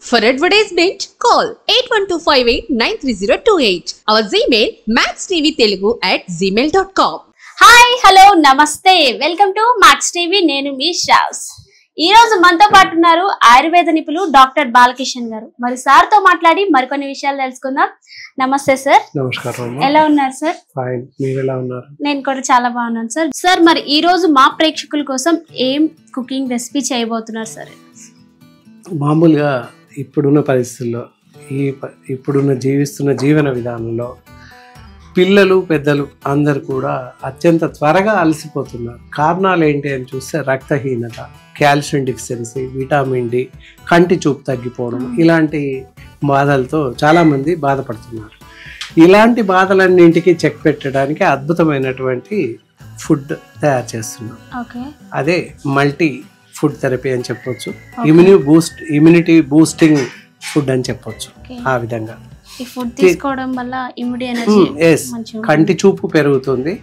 For advertisement, call 8125893028. Our Gmail maxtvtelugu@gmail.com. Hi hello నమస్తే welcome to max TV. నేను మీ షావ్స్. ఈ రోజు మనతో పాటు ఉన్నారు ఆయుర్వేద నిపుణులు డాక్టర్ బాలకిషన్ గారు. మరి సార్ తో మాట్లాడి మరికొన్ని విషయాలు తెలుసుకుందాం. నమస్తే సార్. నమస్కారం. ఎలా ఉన్నారు సార్? ఫైన్. మీరు ఎలా ఉన్నారు? నేను కూడా చాలా బాగున్నాను సార్. సార్ మరి ఈ రోజు మా ప్రేక్షకుల కోసం ఏం కుకింగ్ రెసిపీ చేయబోతున్నారు సార్? మామూలుగా ఇప్పుడున్న పరిస్థితుల్లో ఇప్పుడున్న జీవిస్తున్న జీవన విధానంలో పిల్లలు పెద్దలు అందరు కూడా అత్యంత త్వరగా అలసిపోతున్నారు. కారణాలు ఏంటి అని చూస్తే రక్తహీనత, కాల్షియం డిఫిషియన్సీ, విటమిన్ డి, కంటి చూపు తగ్గిపోవడం, ఇలాంటి బాధలతో చాలామంది బాధపడుతున్నారు. ఇలాంటి బాధలన్నింటికి చెక్ పెట్టడానికి అద్భుతమైనటువంటి ఫుడ్ తయారు చేస్తున్నాం. అదే మల్టీ ఫుడ్ థెరపీ అని చెప్పొచ్చు, ఇమ్యూనిటీ బూస్టింగ్ ఫుడ్ అని చెప్పొచ్చు. ఆ విధంగా కంటి చూపు పెరుగుతుంది,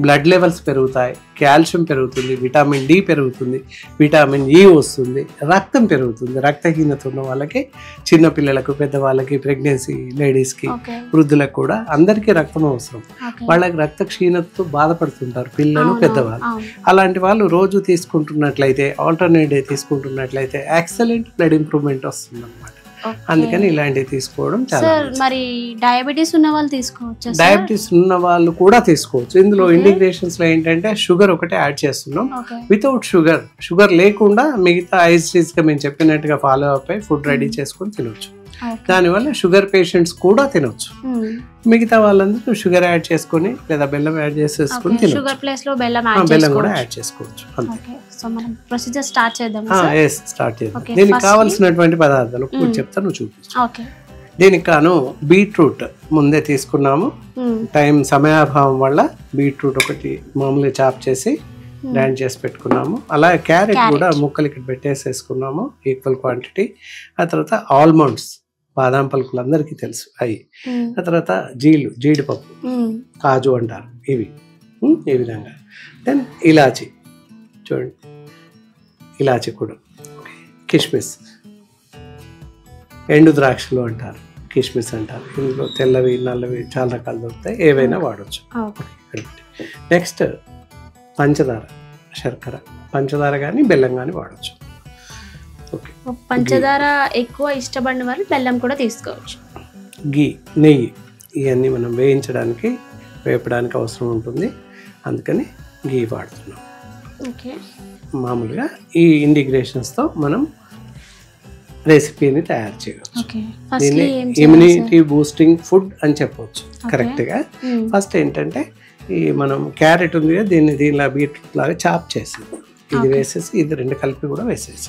బ్లడ్ లెవెల్స్ పెరుగుతాయి, కాల్షియం పెరుగుతుంది, విటమిన్ డి పెరుగుతుంది, విటమిన్ ఈ వస్తుంది, రక్తం పెరుగుతుంది. రక్తహీనత ఉన్న వాళ్ళకి, చిన్న పిల్లలకు, పెద్దవాళ్ళకి, ప్రెగ్నెన్సీ లేడీస్కి, వృద్ధులకు కూడా అందరికీ రక్తం అవసరం. వాళ్ళకి రక్త క్షీణతతో బాధపడుతుంటారు పిల్లలు, పెద్దవాళ్ళు. అలాంటి వాళ్ళు రోజు తీసుకుంటున్నట్లయితే, ఆల్టర్నేట్ డే తీసుకుంటున్నట్లయితే ఎక్సలెంట్ బ్లడ్ ఇంప్రూవ్మెంట్ వస్తుంది అన్నమాట. అందుకని ఇలాంటివి తీసుకోవడం చాలా. మరి డయాబెటీస్ ఉన్న వాళ్ళు తీసుకోవచ్చు? డయాబెటీస్ ఉన్న వాళ్ళు కూడా తీసుకోవచ్చు. ఇందులో ఇంటిగ్రేషన్స్ లో ఏంటంటే షుగర్ ఒకటే యాడ్ చేస్తున్నాం. వితౌట్ షుగర్ లేకుండా మిగతా ఐసీస్ గా మేము చెప్పినట్టుగా ఫాలో అప్ అయి ఫుడ్ రెడీ చేసుకొని తినొచ్చు. దానివల్ల షుగర్ పేషెంట్స్ కూడా తినొచ్చు. మిగతా వాళ్ళందరూ షుగర్ యాడ్ చేసుకొని లేదా బెల్లం యాడ్ చేసేసుకొని తినొచ్చు. బెల్లం కూడా యాడ్ చేసుకోవచ్చు. స్టార్ట్ చేద్దాం. దీనికి కావాల్సినటువంటి పదార్థాలు చెప్తాను, నువ్వు చూపించు. దీనికి కాను బీట్రూట్ ముందే తీసుకున్నాము. సమయాభావం వల్ల బీట్రూట్ ఒకటి మామూలుగా చాప్ చేసి గ్రైండ్ చేసి పెట్టుకున్నాము. అలాగే క్యారెట్ కూడా ముక్కలు ఇక్కడ పెట్టేసేసుకున్నాము, ఈక్వల్ క్వాంటిటీ. ఆ తర్వాత ఆల్మండ్స్, బాదాం పలుకులు అందరికీ తెలుసు అవి. ఆ తర్వాత జీడిపప్పు, కాజు అంటారు, ఇవి ఈ విధంగా. దెన్ ఇలాచి, చూడండి ఇలాచి కూడా, కిష్మిస్, ఎండు ద్రాక్షలు అంటారు, కిష్మిస్ అంటారు. ఇందులో తెల్లవి నల్లవి చాలా రకాలు దొరుకుతాయి, ఏవైనా వాడచ్చు. నెక్స్ట్ పంచదార, శర్కర, పంచదార కానీ బెల్లం కానీ వాడచ్చు. ఓకే, పంచదార ఎక్కువ ఇష్టపడిన వాళ్ళు బెల్లం కూడా తీసుకోవచ్చు. నెయ్యి, ఇవన్నీ మనం వేపడానికి అవసరం ఉంటుంది, అందుకని గీ వాడుతున్నాం. మామూలుగా ఈ ఇంటిగ్రేషన్స్తో మనం రెసిపీని తయారు చేయవచ్చు. దీన్ని ఇమ్యూనిటీ బూస్టింగ్ ఫుడ్ అని చెప్పవచ్చు కరెక్ట్గా. ఫస్ట్ ఏంటంటే ఈ మనం క్యారెట్ ఉంది కదా, దీనిలా బీట్రూట్ లాగా చాప్ చేసి ఇది వేసేసి, ఇది రెండు కలిపి కూడా వేసేసి,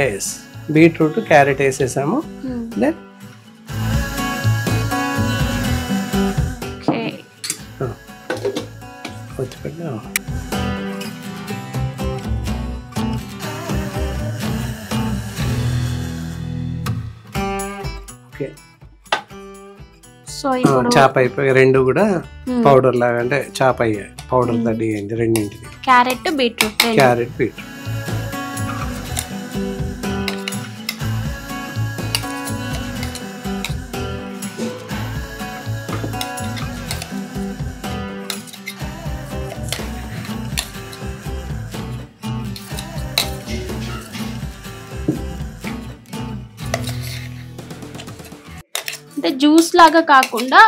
ఎస్ బీట్రూట్ క్యారెట్ వేసేసాము. దెన్ వచ్చిపెట్టా చాప్ అయిపోయి రెండు కూడా పౌడర్ లాగా, అంటే చాప్ అయ్యాయి, పౌడర్ రెడీ అయింది రెండింటిది. Carrot beetroot. అంటే జ్యూస్ లాగా కాకుండా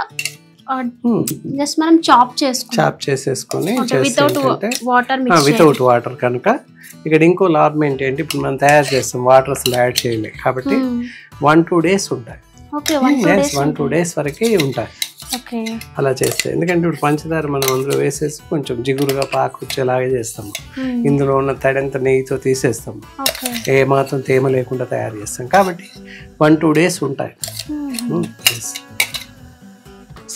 జస్ట్ మనం చాప్ చేసేసుకొని వితౌట్ వాటర్ కనుక ఇక్కడ ఇంకో లాభం ఏంటంటే, ఇప్పుడు మనం తయారు చేస్తాం, వాటర్ అసలు యాడ్ చేయలేదు కాబట్టి 1-2 days ఉంటాయి. 1-2 days వరకే ఉంటాయి అలా చేస్తే. ఎందుకంటే ఇప్పుడు పంచదార మనం అందులో వేసేసి కొంచెం జిగురుగా పాకు వచ్చేలాగా చేస్తాము. ఇందులో ఉన్న తడంత నెయ్యితో తీసేస్తాము, ఏ మాత్రం తేమ లేకుండా తయారు చేస్తాం కాబట్టి 1-2 days ఉంటాయి.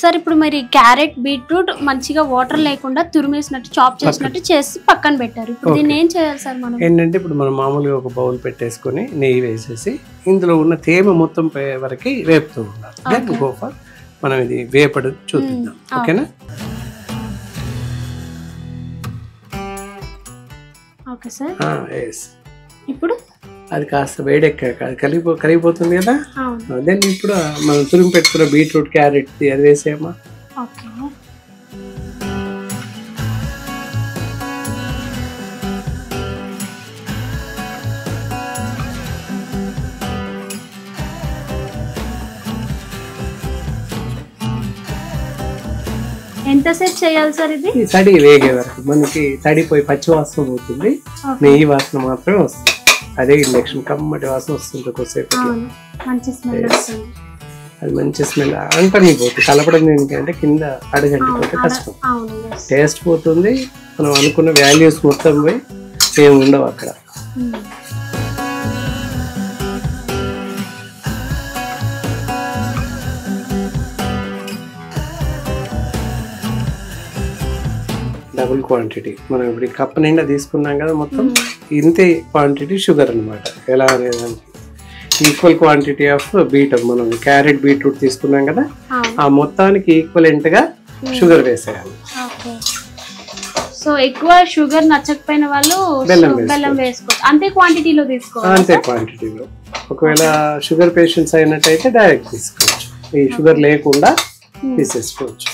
సార్ ఇప్పుడు మరి క్యారెట్ బీట్రూట్ మంచిగా వాటర్ లేకుండా తురిమేసినట్టు చాప్ చేసినట్టు చేసి పక్కన పెట్టారు. ఇప్పుడు దీన్ని ఏం చేయాలి సార్? మనం ఏంటంటే ఇప్పుడు మనం మామూలుగా ఒక బౌల్ పెట్టేసుకొని నెయ్యి వేసేసి ఇందులో ఉన్న తేమ మొత్తం వరకు వేపుతూ ఉండాలి. దెన్ గో ఫర్ మనం ఇది వేపడు చూద్దాం. ఓకేనా? Okay sir. ఇప్పుడు అది కాస్త వేడెక్కాక అది కరిగిపోతుంది కదా. దెన్ ఇప్పుడు మనం తురిమి పెట్టుకున్న బీట్రూట్, క్యారెట్ అది వేసేయమ్మా. ఓకే. ఎంతసేపు చేయాలి సార్ ఇది? తడి వేగే వరకు, మనకి తడిపోయి పచ్చి వాసన పోతుంది, నెయ్యి వాసన మాత్రమే వస్తుంది. అదే ఇండక్షన్ కమ్మటి వాసన వస్తుంది కొద్దిసేపు. అది మంచి స్మెల్ అంటని పోతుంది. కలపడం ఏంటంటే కింద అడగంటిపోతే కష్టం, టేస్ట్ పోతుంది. మనం అనుకున్న వాల్యూస్ మొత్తం పోయి ఏమి ఉండవు అక్కడ. డబుల్ క్వాంటిటీ మనం ఇప్పుడు కప్ నిండా తీసుకున్నాం కదా, మొత్తం ఇంతే క్వాంటిటీ షుగర్ అనమాట. ఎలా అనేదానికి ఈక్వల్ క్వాంటిటీ ఆఫ్ మనం క్యారెట్ బీట్రూట్ తీసుకున్నాం కదా, ఆ మొత్తానికి ఈక్వలెంట్ గా షుగర్ వేసేయాలి. సో ఎక్కువ షుగర్ నచ్చకపోయిన వాళ్ళు బెల్లం వేసుకోవచ్చు. అంతే క్వాంటిటీలో తీసుకోవాలి. అంతే క్వాంటిటీలో. ఒకవేళ షుగర్ పేషెంట్స్ అయినట్టయితే డైరెక్ట్ తీసుకోవచ్చు, ఈ షుగర్ లేకుండా తీసేసుకోవచ్చు.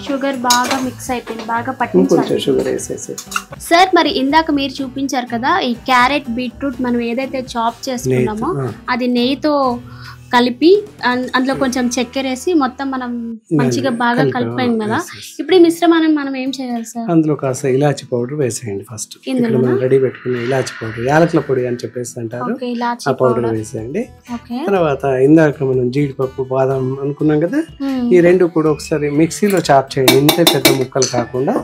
షుగర్ బాగా మిక్స్ అయిపోయింది, బాగా పట్టించాలి. షుగర్ వేసేసి సార్, మరి ఇందాక మీరు చూపించారు కదా ఈ క్యారెట్ బీట్రూట్ మనం ఏదైతే చాప్ చేసుకున్నామో అది నెయ్యితో కలిపి అందులో కొంచెం చక్కెర వేసి మొత్తం మనం మంచిగా బాగా కలిపాం కదా. ఇప్పుడు ఈ మిశ్రమాన్ని మనం ఏం చేయాలి సార్? అందులో కాస్త ఇలాచి పౌడర్ వేసేయండి ఫస్ట్. మనం రెడీ పెట్టుకున్న ఇలాచి పౌడర్, యాలకుల పొడి అని చెప్పేసి అంటారు, ఆ పౌడర్ వేసేయండి. తర్వాత ఇందాక మనం జీడిపప్పు, బాదం అనుకున్నాం కదా, ఈ రెండు కూడా ఒకసారి మిక్సీలో చాప్ చేయండి. ఇంత పెద్ద ముక్కలు కాకుండా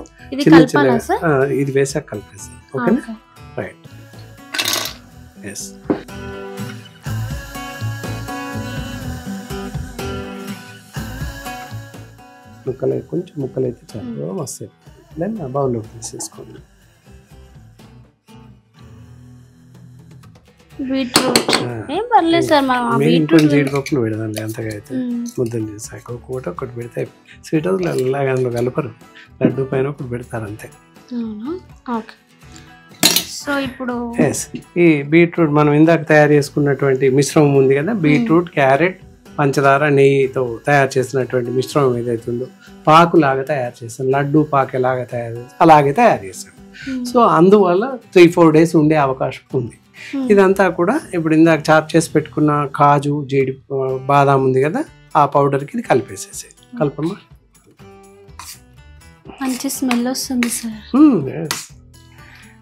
చిన్న చిన్న. ఇది వేసాక కలిపేసి. ఓకేనా? రైట్. ఎస్. కొంచెం ముక్కలు అయితే చాలా వస్తాయి. దెన్ ఆ బౌల్లో తీసేసుకోండి. జీడిపప్పులు పెడదాండి, అంతగా అయితే ముద్దలు చేసాక ఒకటి పెడితే స్వీట్ హౌస్ అలాగే అందులో కలపరు, లడ్డు పైన ఒకటి పెడతారు అంతే. సో ఇప్పుడు ఈ బీట్రూట్ మనం ఇందాక తయారు చేసుకున్నటువంటి మిశ్రమం ఉంది కదా, బీట్రూట్, క్యారెట్, పంచదార, నెయ్యితో తయారు చేసినటువంటి మిశ్రమం ఏదైతుందో పాకులాగా తయారు చేస్తాం, లడ్డు పాకు ఎలాగా అలాగే తయారు చేస్తాం. సో అందువల్ల 3-4 days ఉండే అవకాశం ఉంది. ఇదంతా కూడా ఇప్పుడు ఇందాక చాప్ చేసి పెట్టుకున్న కాజు, జీడి, బాదాం ఉంది కదా, ఆ పౌడర్కి ఇది కలిపేసేసి. కలపమ్మా. మంచి స్మెల్ వస్తుంది సార్.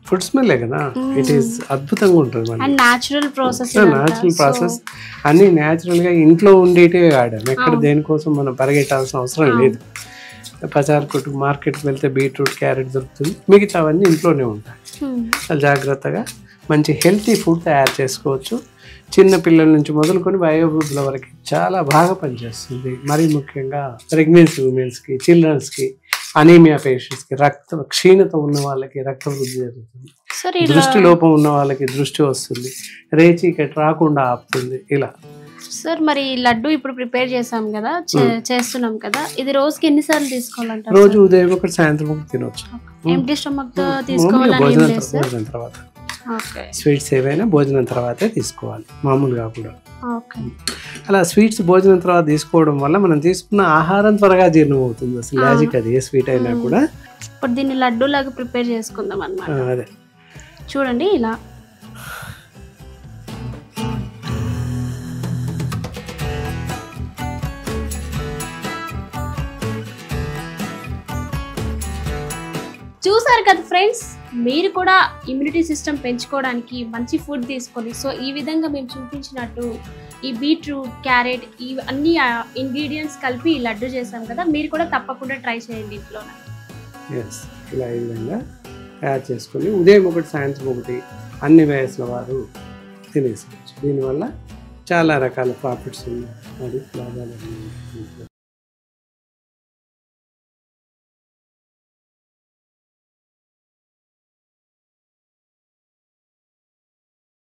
ఫుడ్ స్మెల్ కదా, ఇట్ ఈస్ అద్భుతంగా ఉంటుంది. న్యాచురల్ ప్రాసెస్ అన్ని న్యాచురల్ గా ఇంట్లో ఉండేటివే వాడాం. ఎక్కడ దేనికోసం మనం పరిగెట్టాల్సిన అవసరం లేదు. బజార్ కొట్టు మార్కెట్కి వెళ్తే బీట్రూట్, క్యారెట్ దొరుకుతుంది, మిగతా అవన్నీ ఇంట్లోనే ఉంటాయి. చాలా జాగ్రత్తగా మంచి హెల్తీ ఫుడ్ తయారు చేసుకోవచ్చు. చిన్న పిల్లల నుంచి మొదలుకొని వయోవృద్ధుల వరకు చాలా బాగా పనిచేస్తుంది. మరీ ముఖ్యంగా ప్రెగ్నెన్సీ ఉమెన్స్కి, చిల్డ్రన్స్కి, అనీమియా పేషెంట్స్కి, రక్త క్షీణత ఉన్న వాళ్ళకి రక్త వృద్ధి జరుగుతుంది, దృష్టి లోపం ఉన్న వాళ్ళకి దృష్టి వస్తుంది, రేచీకటి రాకుండా ఆపుతుంది. ఇలా సార్, మరి లడ్డు ఇప్పుడు ప్రిపేర్ చేసాం కదా, చేస్తున్నాం కదా, ఇది రోజుకి ఎన్నిసార్లు తీసుకోవాలంటారు? రోజు ఉదయం ఒకటి, సాయంత్రం ఒకటి తినవచ్చు. ఎంప్టీ స్టమక్ తో తీసుకోవాలి? భోజనం తర్వాత. స్వీట్స్ ఏవైనా భోజనం తర్వాతే తీసుకోవాలి, మామూలుగా కూడా. అలా స్వీట్స్ భోజనం తర్వాత తీసుకోవడం వల్ల మనం తీసుకున్న ఆహారం త్వరగా జీర్ణం అవుతుంది. అసలు లాజిక్ అది, ఏ స్వీట్ అయినా కూడా. ఇప్పుడు దీన్ని లడ్డు లాగా ప్రిపేర్ చేసుకుందాం అన్నమాట. అదే చూడండి ఇలా. చూసారు కదా ఫ్రెండ్స్, మీరు కూడా ఇమ్యూనిటీ సిస్టమ్ పెంచుకోవడానికి మంచి ఫుడ్ తీసుకొని, సో ఈ విధంగా మేము చూపించినట్టు ఈ బీట్రూట్, క్యారెట్, ఈ అన్ని ఇంగ్రీడియంట్స్ కలిపి లడ్డు చేసాం కదా, మీరు కూడా తప్పకుండా ట్రై చేయండి ఇంట్లో. ఇలా ఈ విధంగా తయారు చేసుకొని ఉదయం ఒకటి, సాయంత్రం ఒకటి అన్ని వయసుల వారు తినేసుకోవచ్చు. దీనివల్ల చాలా రకాల ప్రాఫిట్స్ ఉన్నాయి, లాభాలు.